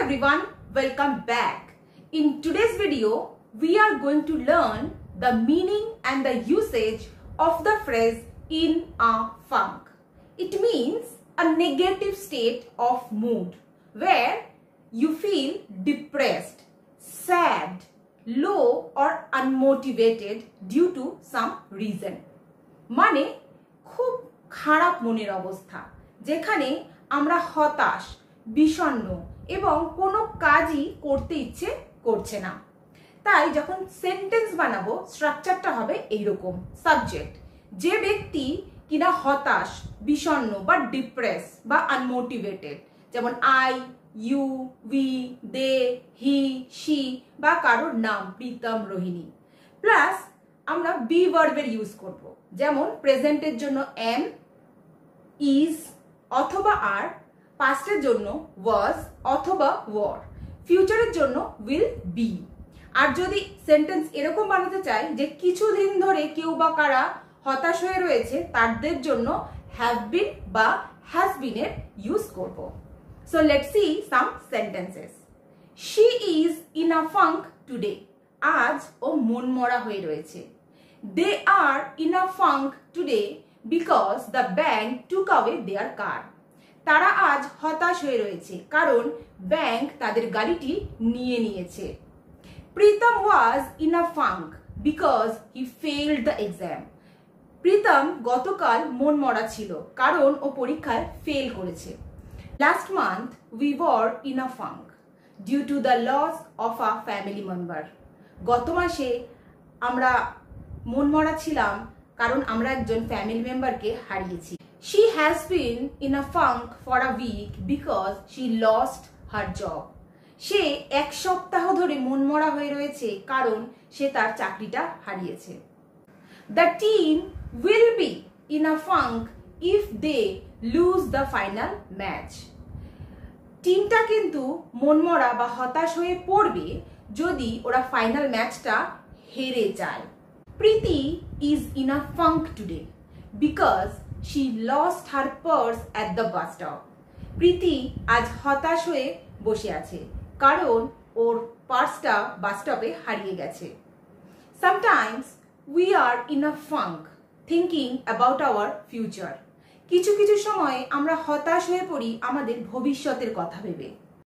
everyone, welcome back. In today's video, we are going to learn the meaning and the usage of the phrase in a funk. It means a negative state of mood where you feel depressed, sad, low or unmotivated due to some reason. মানে খুব খারাপ মনের অবস্থা যেখানে আমরা হতাশ, বিষণ্ণ এবং কোনো কাজই করতে ইচ্ছে করছে না। তাই যখন সেন্টেন্স বানাবো স্ট্রাকচারটা হবে এইরকম। সাবজেক্ট, যে ব্যক্তি কিনা হতাশ, বিষণ্ণ বা ডিপ্রেস বা আনমোটিভেটেড, যেমন I, you, we, they, he, she বা কারোর নাম প্রীতম, রোহিণী। প্লাস আমরা বি ভার্বের ইউজ করব, যেমন প্রেজেন্টের জন্য এম, ইজ অথবা আর, পাস্টের জন্য ওয়াজ অথবা ওয়ার, ফিউচারের জন্য উইল বি। আর যদি সেন্টেন্স এরকম বানাতে চাই যে কিছুদিন ধরে কেউ বা কারা হতাশ হয়ে রয়েছে, তাদের জন্য হ্যাভ বিন বা হ্যাজ বিন এর ইউজ করব। So let's see some sentences. She is in a funk today. আজ ও মনমরা হয়ে রয়েছে। They are in a funk today because the bank took away their car. তারা আজ হতাশ হয়ে রয়েছে কারণ ব্যাংক তাদের গাড়িটি নিয়ে নিয়েছে। Pritam was in a funk because he failed the exam. Pritam গতকাল মনমরা ছিল কারণ ও পরীক্ষায় ফেল করেছে। Last month we were in a funk due to the loss of a family member. গত মাসে আমরা মনমরা ছিলাম কারণ আমরা একজন ফ্যামিলি মেম্বারকে হারিয়েছি। She has been in a funk for a week because she lost her job. সে এক সপ্তাহ ধরে মনমরা হয়ে রয়েছে কারণ সে তার চাকরিটা হারিয়েছে। The team will be in a funk if they lose the final match. টিমটা কিন্তু মনমরা বা হতাশ হয়ে পড়বে যদি ওরা ফাইনাল ম্যাচটা হেরে যায়। Preeti is in a funk today because she lost her purse at the bus stop. প্রীতি আজ হতাশ হয়ে বসে আছে কারণ ওর পার্সটা বাস স্টপে হারিয়ে গেছে। Sometimes we are in a funk thinking about our future. কিছু কিছু সময় আমরা হতাশ হয়ে পড়ি আমাদের ভবিষ্যতের কথা ভেবে।